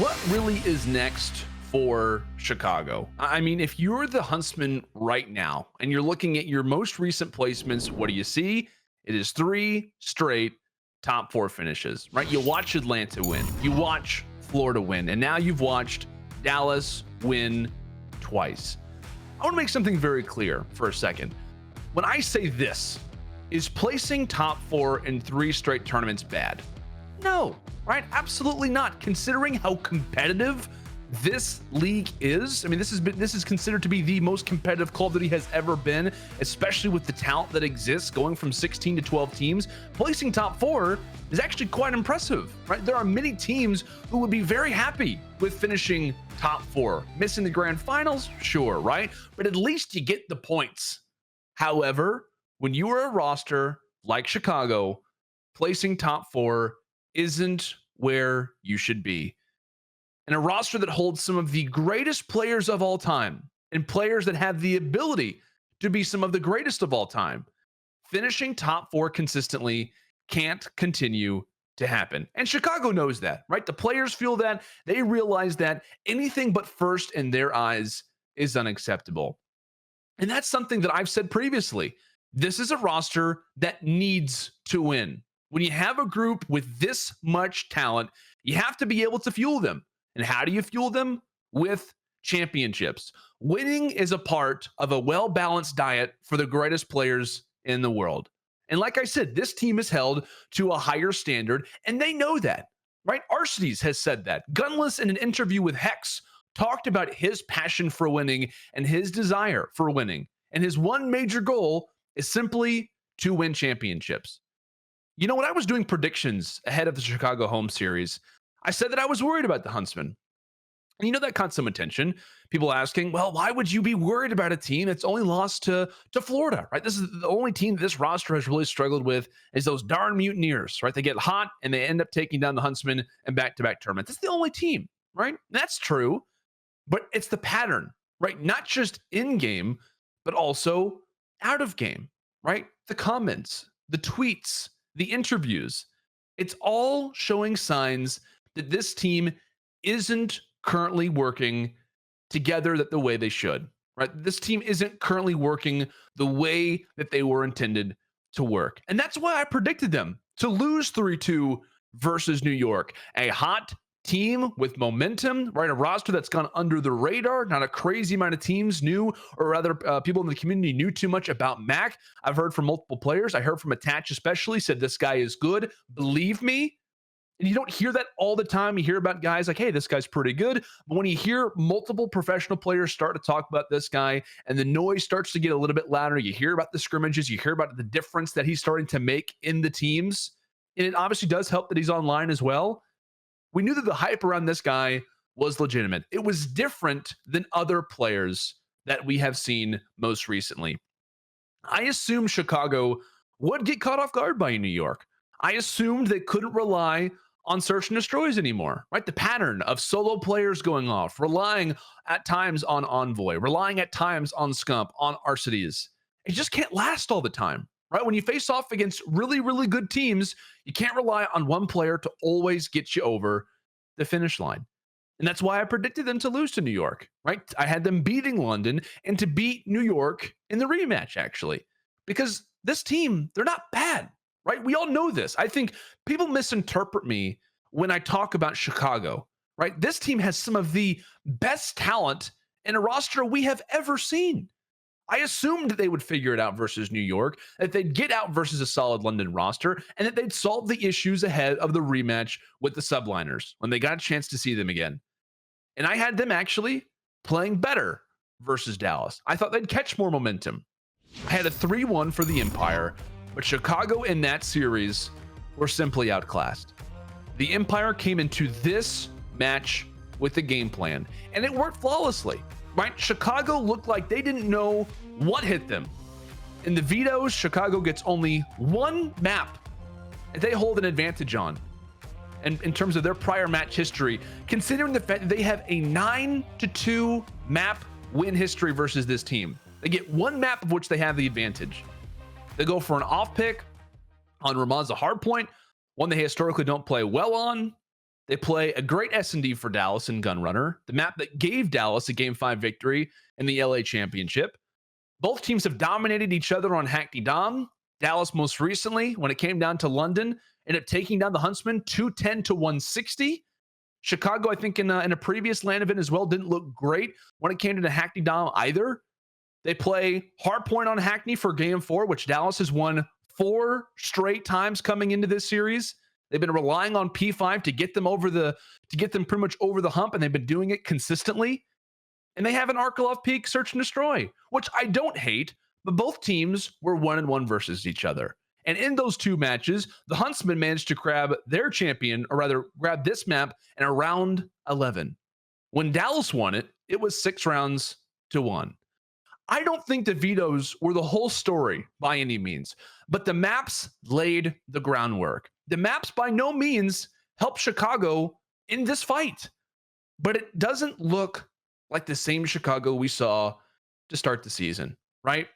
what really is next for Chicago? I mean, if you're the Huntsman right now and you're looking at your most recent placements, what do you see? It is three straight top four finishes, right? You watch Atlanta win, you watch Florida win, and now you've watched Dallas win twice. I want to make something very clear for a second. When I say this, is placing top four in three straight tournaments bad? No, right? Absolutely not. Considering how competitive this league is, I mean, this is considered to be the most competitive Call of Duty has ever been, especially with the talent that exists, going from 16 to 12 teams. Placing top four is actually quite impressive, right? There are many teams who would be very happy with finishing top four. Missing the grand finals, sure, right? But at least you get the points. However, when you are a roster like Chicago, placing top four isn't where you should be. And a roster that holds some of the greatest players of all time and players that have the ability to be some of the greatest of all time, finishing top four consistently can't continue to happen. And Chicago knows that, right? The players feel that. They realize that anything but first in their eyes is unacceptable. And that's something that I've said previously. This is a roster that needs to win. When you have a group with this much talent, you have to be able to fuel them. And how do you fuel them? With championships. Winning is a part of a well-balanced diet for the greatest players in the world. And like I said, this team is held to a higher standard, and they know that, right? Arcides has said that. Gunless, in an interview with Hex, talked about his passion for winning and his desire for winning. And his one major goal is simply to win championships. You know, when I was doing predictions ahead of the Chicago home series, I said that I was worried about the Huntsmen. And you know, that caught some attention. People asking, well, why would you be worried about a team that's only lost to Florida, right? This is the only team this roster has really struggled with is those darn Mutineers, right? They get hot and they end up taking down the Huntsmen in back-to-back tournaments. That's the only team, right? That's true, but it's the pattern, right? Not just in-game, but also out of game, right? The comments, the tweets, the interviews, it's all showing signs that this team isn't currently working together the way they should, right? This team isn't currently working the way that they were intended to work. And that's why I predicted them to lose 3-2 versus New York. A hot team with momentum, right? A roster that's gone under the radar. Not a crazy amount of teams knew, or rather people in the community knew too much about Mac. I've heard from multiple players. I heard from Attach especially, said this guy is good. Believe me. And you don't hear that all the time. You hear about guys like, hey, this guy's pretty good. But when you hear multiple professional players start to talk about this guy and the noise starts to get a little bit louder, you hear about the scrimmages, you hear about the difference that he's starting to make in the teams. And it obviously does help that he's online as well. We knew that the hype around this guy was legitimate. It was different than other players that we have seen most recently. I assumed Chicago would get caught off guard by New York. I assumed they couldn't rely on search and destroys anymore, right? The pattern of solo players going off, relying at times on Envoy, relying at times on Scump, on Arcides. It just can't last all the time, right? When you face off against really, really good teams, you can't rely on one player to always get you over the finish line. And that's why I predicted them to lose to New York, right? I had them beating London and to beat New York in the rematch, actually, because this team, they're not bad. Right? We all know this. I think people misinterpret me when I talk about Chicago, right? This team has some of the best talent in a roster we have ever seen. I assumed that they would figure it out versus New York, that they'd get out versus a solid London roster, and that they'd solve the issues ahead of the rematch with the subliners when they got a chance to see them again. And I had them actually playing better versus Dallas. I thought they'd catch more momentum. I had a 3-1 for the Empire. But Chicago in that series were simply outclassed. The Empire came into this match with a game plan, and it worked flawlessly, right? Chicago looked like they didn't know what hit them. In the vetoes, Chicago gets only one map that they hold an advantage on. And in terms of their prior match history, considering the fact that they have a 9-2 map win history versus this team, they get one map of which they have the advantage. They go for an off pick on Ramaz's hard point, one they historically don't play well on. They play a great S&D for Dallas in Gunrunner, the map that gave Dallas a Game 5 victory in the LA Championship. Both teams have dominated each other on Hackney Dom. Dallas most recently, when it came down to London, ended up taking down the Huntsmen 210 to 160. Chicago, I think in a previous LAN event as well, didn't look great when it came to the Hackney Dom either. They play hardpoint on Hackney for Game 4, which Dallas has won 4 straight times coming into this series. They've been relying on P5 to get them pretty much over the hump, and they've been doing it consistently. And they have an Arkalov Peak search and destroy, which I don't hate, but both teams were 1-1 versus each other. And in those 2 matches, the Huntsmen managed to grab their champion, or rather grab this map in around 11. When Dallas won it, it was 6 rounds to 1. I don't think the vetoes were the whole story by any means, but the maps laid the groundwork. The maps by no means helped Chicago in this fight, but it doesn't look like the same Chicago we saw to start the season, right?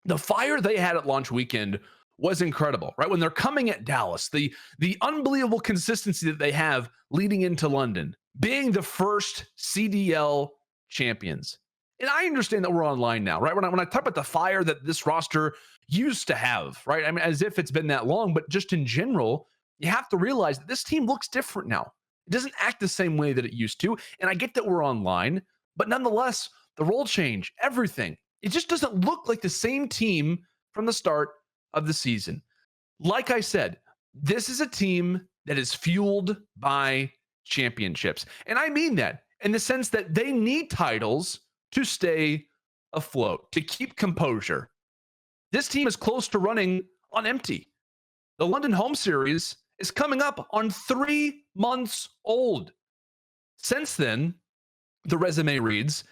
The fire they had at launch weekend was incredible, right? When they're coming at Dallas, the unbelievable consistency that they have leading into London, being the first CDL champions. And I understand that we're online now, right? When I talk about the fire that this roster used to have, right? I mean, as if it's been that long, but just in general, you have to realize that this team looks different now. It doesn't act the same way that it used to. And I get that we're online, but nonetheless, the role change, everything, it just doesn't look like the same team from the start of the season. Like I said, this is a team that is fueled by championships. And I mean that in the sense that they need titles to stay afloat, to keep composure. This team is close to running on empty. The London home series is coming up on 3 months old. Since then, the resume reads,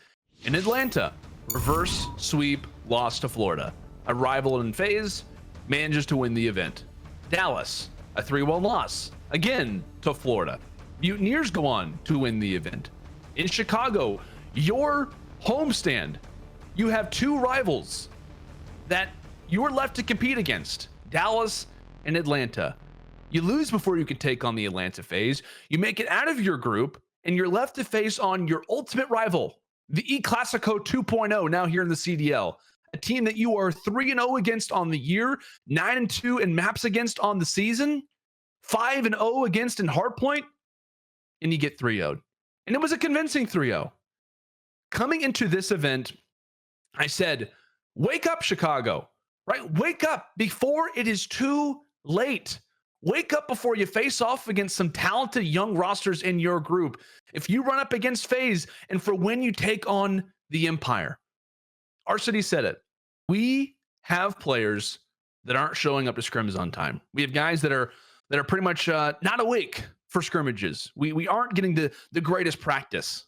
in Atlanta, reverse sweep loss to Florida. A rival in FaZe manages to win the event. Dallas, a 3-1 loss, again to Florida. Mutineers go on to win the event. In Chicago, your homestand, you have 2 rivals that you're left to compete against, Dallas and Atlanta. You lose before you can take on the Atlanta FaZe. You make it out of your group, and you're left to face on your ultimate rival, the E Clasico 2.0, now here in the CDL. A team that you are 3-0 against on the year, 9-2 in maps against on the season, 5-0 against in hardpoint, and you get 3-0'd. And it was a convincing 3-0. Coming into this event, I said, wake up, Chicago, right? Wake up before it is too late. Wake up before you face off against some talented young rosters in your group. If you run up against FaZe and for when you take on the Empire, our city said it. We have players that aren't showing up to scrims on time. We have guys that are pretty much not awake for scrimmages. We aren't getting the greatest practice,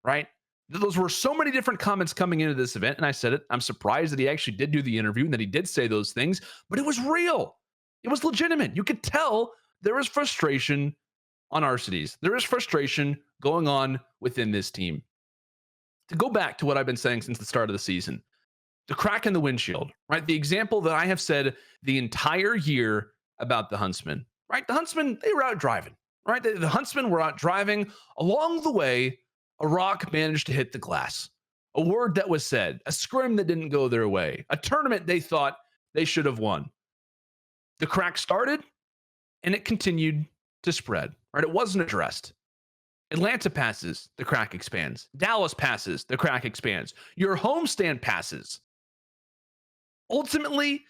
right? Those were so many different comments coming into this event, and I said it. I'm surprised that he actually did do the interview and that he did say those things, but it was real. It was legitimate. You could tell there was frustration on our cities. There is frustration going on within this team. To go back to what I've been saying since the start of the season, the crack in the windshield, right? The example that I have said the entire year about the Huntsmen, right? The Huntsmen, they were out driving, right? The Huntsmen were out driving. Along the way, a rock managed to hit the glass. A word that was said, a scrim that didn't go their way, a tournament they thought they should have won. The crack started and it continued to spread, right? It wasn't addressed. Atlanta passes, the crack expands. Dallas passes, the crack expands. Your homestand passes. Ultimately,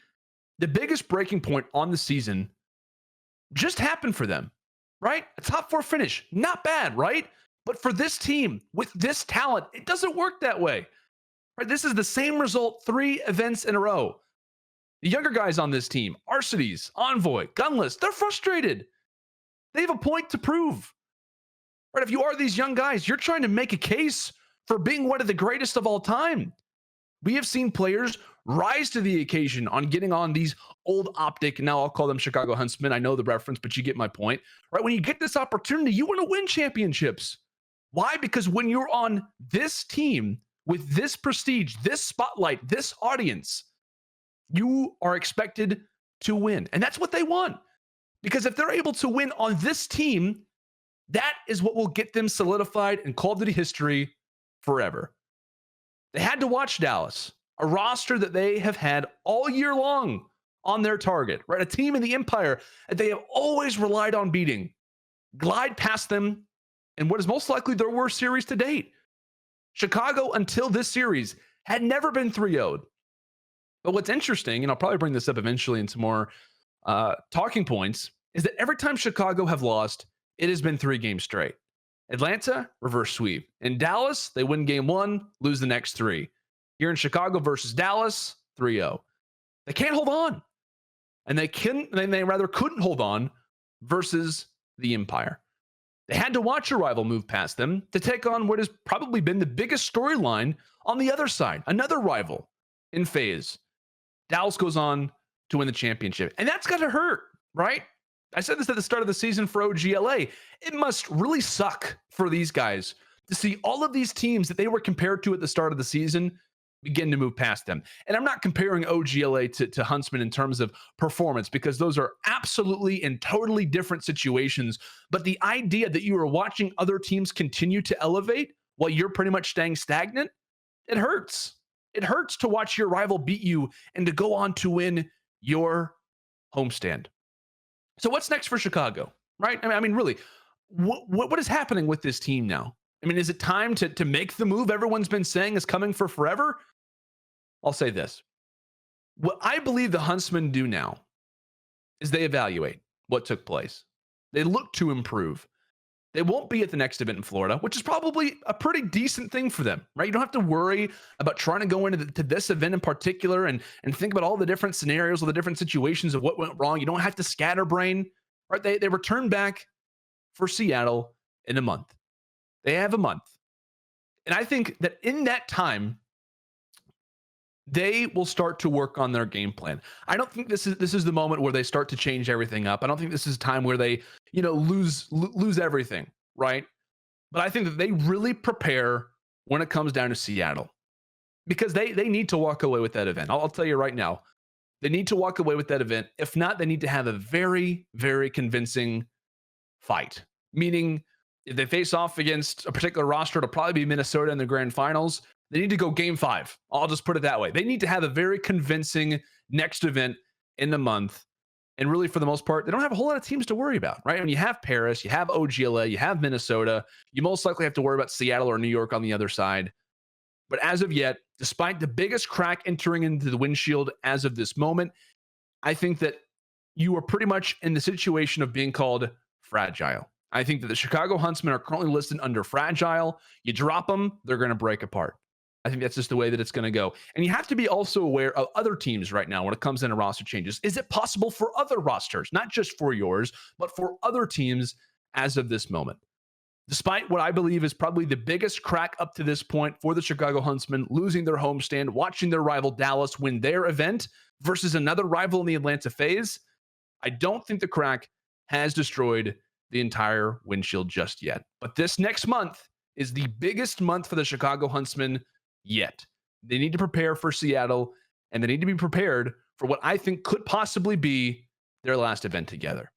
the biggest breaking point on the season just happened for them, right? A top 4 finish, not bad, right? But for this team with this talent, it doesn't work that way, right? This is the same result 3 events in a row. The younger guys on this team, Arcides, Envoy, Gunless, they're frustrated. They have a point to prove. Right? If you are these young guys, you're trying to make a case for being one of the greatest of all time. We have seen players rise to the occasion on getting on these old optic, now I'll call them Chicago Huntsmen. I know the reference, but you get my point. Right? When you get this opportunity, you want to win championships. Why? Because when you're on this team with this prestige, this spotlight, this audience, you are expected to win. And that's what they want. Because if they're able to win on this team, That is what will get them solidified in Call of Duty history forever. They had to watch Dallas, a roster that they have had all year long on their target, right? A team in the Empire that they have always relied on beating, glide past them in what is most likely their worst series to date. Chicago, until this series, had never been 3-0'd. But what's interesting, and I'll probably bring this up eventually in some more talking points, is that every time Chicago have lost, it has been 3 games straight. Atlanta, reverse sweep. In Dallas, they win game 1, lose the next 3. Here in Chicago versus Dallas, 3-0. They can't hold on. And they rather couldn't hold on versus the Empire. They had to watch a rival move past them to take on what has probably been the biggest storyline on the other side, another rival in FaZe. Dallas goes on to win the championship. And that's got to hurt, right? I said this at the start of the season for OGLA. It must really suck for these guys to see all of these teams that they were compared to at the start of the season begin to move past them. And I'm not comparing OGLA to Huntsmen in terms of performance, because those are absolutely and totally different situations. But the idea that you are watching other teams continue to elevate while you're pretty much staying stagnant, it hurts. It hurts to watch your rival beat you and to go on to win your homestand. So what's next for Chicago, right? I mean, really, what is happening with this team now? I mean, is it time to make the move everyone's been saying is coming for forever? I'll say this. What I believe the Huntsmen do now is they evaluate what took place. They look to improve. They won't be at the next event in Florida, which is probably a pretty decent thing for them, right? You don't have to worry about trying to go into this event in particular and think about all the different scenarios or the different situations of what went wrong. You don't have to scatterbrain, right? They return back for Seattle in a month. They have a month. And I think that in that time, they will start to work on their game plan. I don't think this is the moment where they start to change everything up. I don't think this is a time where they, lose everything, right? But I think that they really prepare when it comes down to Seattle, because they need to walk away with that event. I'll tell you right now, they need to walk away with that event. If not, they need to have a very, very convincing fight. Meaning, if they face off against a particular roster, it'll probably be Minnesota in the grand finals. They need to go game 5. I'll just put it that way. They need to have a very convincing next event in the month. And really, for the most part, they don't have a whole lot of teams to worry about, right? I mean, you have Paris, you have OGLA, you have Minnesota. You most likely have to worry about Seattle or New York on the other side. But as of yet, despite the biggest crack entering into the windshield as of this moment, I think that you are pretty much in the situation of being called fragile. I think that the Chicago Huntsmen are currently listed under fragile. You drop them, they're going to break apart. I think that's just the way that it's going to go. And you have to be also aware of other teams right now when it comes into roster changes. Is it possible for other rosters, not just for yours, but for other teams as of this moment? Despite what I believe is probably the biggest crack up to this point for the Chicago Huntsmen, losing their homestand, watching their rival Dallas win their event versus another rival in the Atlanta FaZe, I don't think the crack has destroyed the entire windshield just yet. But this next month is the biggest month for the Chicago Huntsmen yet. They need to prepare for Seattle, and they need to be prepared for what I think could possibly be their last event together.